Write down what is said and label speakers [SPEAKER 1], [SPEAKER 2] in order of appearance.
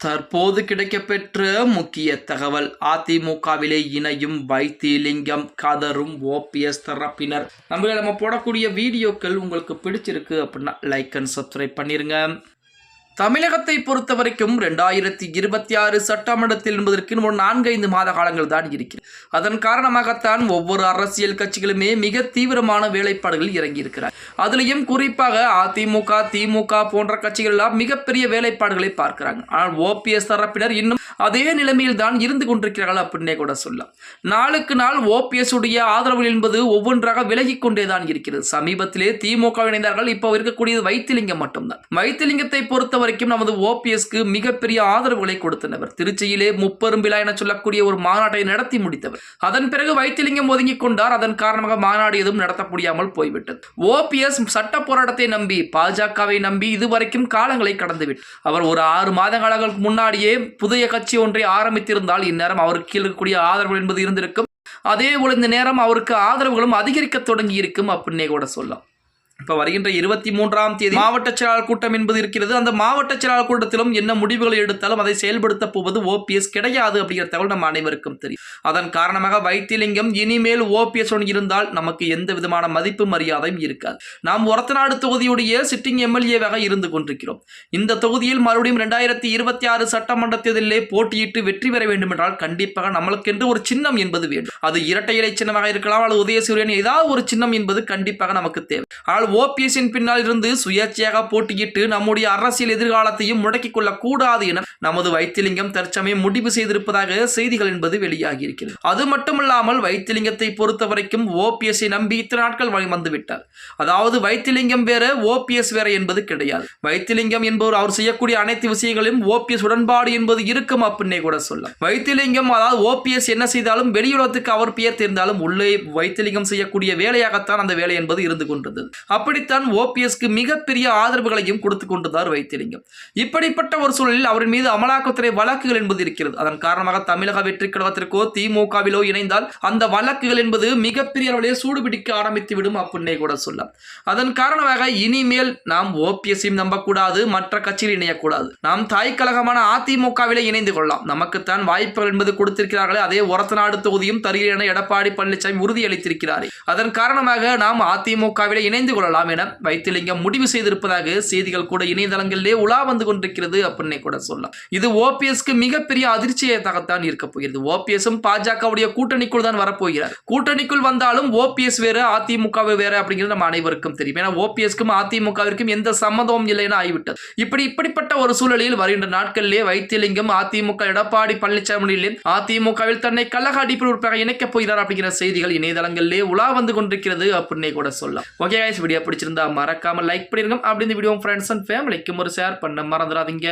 [SPEAKER 1] தற்போது கிடைக்கப்பெற்ற முக்கிய தகவல். அதிமுகவிலே இணையும் வைத்திலிங்கம், கதரும் ஓபிஎஸ் தரப்பினர். நம்ம போடக்கூடிய வீடியோக்கள் உங்களுக்கு பிடிச்சிருக்கு அப்படின்னா லைக் அண்ட் சப்ஸ்கிரைப் பண்ணிருங்க. தமிழகத்தை பொறுத்த வரைக்கும் 2026 சட்டமன்றத்தில் என்பதற்கு ஒரு 4-5 மாத காலங்கள் தான் இருக்கிறது. அதன் காரணமாகத்தான் ஒவ்வொரு அரசியல் கட்சிகளுமே மிக தீவிரமான வேலைப்பாடுகள் இறங்கியிருக்கிறார். அதுலேயும் குறிப்பாக அதிமுக, திமுக போன்ற கட்சிகள் எல்லாம் மிகப்பெரிய வேலைப்பாடுகளை பார்க்கிறாங்க. ஆனால் ஓபிஎஸ் தரப்பினர் இன்னும் அதே நிலைமையில் தான் இருந்து கொண்டிருக்கிறார்கள் அப்படின்னே கூட சொல்லலாம். நாளுக்கு நாள் ஓபிஎஸ் உடைய ஆதரவு என்பது ஒவ்வொன்றாக விலகி கொண்டேதான் இருக்கிறது. சமீபத்திலே திமுக இணைந்தார்கள். இப்போ இருக்கக்கூடியது வைத்திலிங்கம் மட்டும்தான். வைத்திலிங்கத்தை பொறுத்த வரைக்கும் நமது ஓபிஎஸ்க்கு மிகப்பெரிய ஆதரவுகளை கொடுத்தனர். திருச்சியிலே முப்பெரும் விழா என சொல்லக்கூடிய ஒரு மாநாட்டை நடத்தி முடித்தவர். அதன் பிறகு வைத்திலிங்கம் ஒதுங்கிக் கொண்டார். அதன் காரணமாக மாநாடு எதுவும் நடத்த முடியாமல் போய்விட்டது. ஓபிஎஸ் சட்ட போராட்டத்தை நம்பி, பாஜகவை நம்பி இதுவரைக்கும் காலங்களை கடந்துவிட்டு அவர் ஒரு 6 மாத காலங்களுக்கு முன்னாடியே புதிய கட்சி ஒன்றை ஆரம்பித்திருந்தால் இந்நேரம் அவருக்கு கீழ் இருக்கக்கூடிய ஆதரவு என்பது இருந்திருக்கும். அதே போல இந்த நேரம் அவருக்கு ஆதரவுகளும் அதிகரிக்க தொடங்கி இருக்கும் அப்படின்னே கூட சொல்லலாம். இப்போ வருகின்ற 23ஆம் தேதி மாவட்ட செயலாளர் கூட்டம் என்பது இருக்கிறது. அந்த மாவட்ட செயலாளர் கூட்டத்திலும் என்ன முடிவுகளை எடுத்தாலும் அதை செயல்படுத்த போவது ஓபிஎஸ் கிடையாது அப்படிங்கிற தகவல் நம்ம அனைவருக்கும் தெரியும். அதன் காரணமாக வைத்திலிங்கம் இனிமேல் ஓபிஎஸ் இருந்தால் நமக்கு எந்த விதமான மதிப்பு மரியாதையும் இருக்காது. நாம் ஒரத்தநாடு தொகுதியுடைய சிட்டிங் எம்எல்ஏவாக இருந்து கொண்டிருக்கிறோம். இந்த தொகுதியில் மறுபடியும் 2026 சட்டமன்ற தேர்தலிலே போட்டியிட்டு வெற்றி பெற வேண்டும் என்றால் கண்டிப்பாக நம்மளுக்கென்று ஒரு சின்னம் என்பது வேண்டும். அது இரட்டை இலை சின்னமாக இருக்கலாம், அல்லது உதயசூரியன், ஏதாவது ஒரு சின்னம் என்பது கண்டிப்பாக நமக்கு தேவை. ஆனால் ஓபிஎஸ்ஸின் பின்னால் இருந்து சுயேட்சையாக போட்டியிட்டு நம்முடைய அரசியல் எதிர்காலத்தையும் முடக்கிக் கொள்ளக் கூடாது என நமது வைத்திலிங்கம் தற்சமயம் முடிவு செய்திருப்பதாக செய்திகள் என்பது வெளியாகி இருக்கிறது. அது மட்டுமல்லாமல் வைத்திலிங்கத்தை பொறுத்த வரைக்கும் ஓபிஎஸ்ஸை நம்பி இத்தனை நாட்கள் வந்துவிட்டார். அதாவது வைத்திலிங்கம் வேற, ஓபிஎஸ் வேற என்பது கிடையாது. வைத்திலிங்கம் என்பவர் அவர் செய்யக்கூடிய அனைத்து விஷயங்களையும் ஓபிஎஸ் உடன்பாடு என்பது இருக்கும் அப்படின்னே கூட சொல்லலாம். வைத்திலிங்கம் அதாவது ஓபிஎஸ் என்ன செய்தாலும் வெளியுலகத்துக்கு அவர் பெயர் தெரிந்தாலும் உள்ளே வைத்திலிங்கம் செய்யக்கூடிய வேலையாகத்தான் அந்த வேலை என்பது இருந்து கொண்டது. அப்படித்தான் ஓபிஎஸ்க்கு மிகப்பெரிய ஆதரவுகளையும் கொடுத்து கொண்டுதான் வைத்திலிங்கம். இப்படிப்பட்ட ஒரு சூழலில் அவரின் மீது அமலாக்கத்துறை வழக்குகள் என்பது இருக்கிறது. அதன் காரணமாக தமிழக வெற்றி கழகத்திற்கோ திமுகவிலோ இணைந்தால் அந்த வழக்குகள் என்பது மிகப்பெரிய அளவிலே சூடுபிடிக்க ஆரம்பித்து விடும் அப்படின்னே கூட சொல்லலாம். அதன் காரணமாக இனிமேல் நாம் ஓபிஎஸ்ஸையும் நம்பக்கூடாது, மற்ற கட்சியில் இணையக்கூடாது. நாம் தாய் கழகமான அதிமுகவிலே இணைந்து கொள்ளலாம். நமக்குத்தான் வாய்ப்புகள் என்பது கொடுத்திருக்கிறார்களே, அதே ஒரத்தநாடு தொகுதியும் தருகிறேன் என எடப்பாடி பழனிசாமி உறுதியளித்திருக்கிறார். அதன் காரணமாக நாம் அதிமுகவிலே இணைந்து கொள்ளலாம் என வைத்திலிங்கம் முடிவு செய்திருப்பதாக செய்திகள் கூட இணையதளங்களிலே உலா வந்து கொண்டிருக்கிறது அப்படின்னே கூட சொல்லலாம். இது ஓபிஎஸ்க்கு மிகப்பெரிய அதிர்ச்சியாகத்தான் இருக்க போகிறது. ஓபிஎஸ்ஸும் பாஜகவுடைய கூட்டணிக்குள் தான் வரப்போகிறார். கூட்டணிக்குள் வந்தாலும் ஓபிஎஸ் வேற, அதிமுக வேற அப்படிங்கிறது நம்ம அனைவருக்கும் தெரியும். ஏன்னா ஓபிஎஸ்க்கும் அதிமுகவிற்கும் எந்த சம்மதமும் இல்லை என ஆகிவிட்டது. இப்படிப்பட்ட ஒரு சூழலில் வருகின்ற நாட்களிலே வைத்திலிங்கம் அதிமுக எடப்பாடி பழனிசாமியிலே அதிமுகவில் தன்னை கழக அடிப்படை இணைக்கப் போகிறார் அப்படிங்கிற செய்திகள் இணையதளங்களிலே உலா வந்து கொண்டிருக்கிறது அப்படின்னே கூட சொல்லலாம். ஓகே गाइस, வீடியோ பிடிச்சிருந்தா மறக்காம லைக் பண்ணிருங்க. அப்படி இந்த வீடியோ ஃப்ரெண்ட்ஸ் அண்ட் ஃபேமிலிக்கும் ஒரு ஷேர் பண்ண மறந்துடாதீங்க.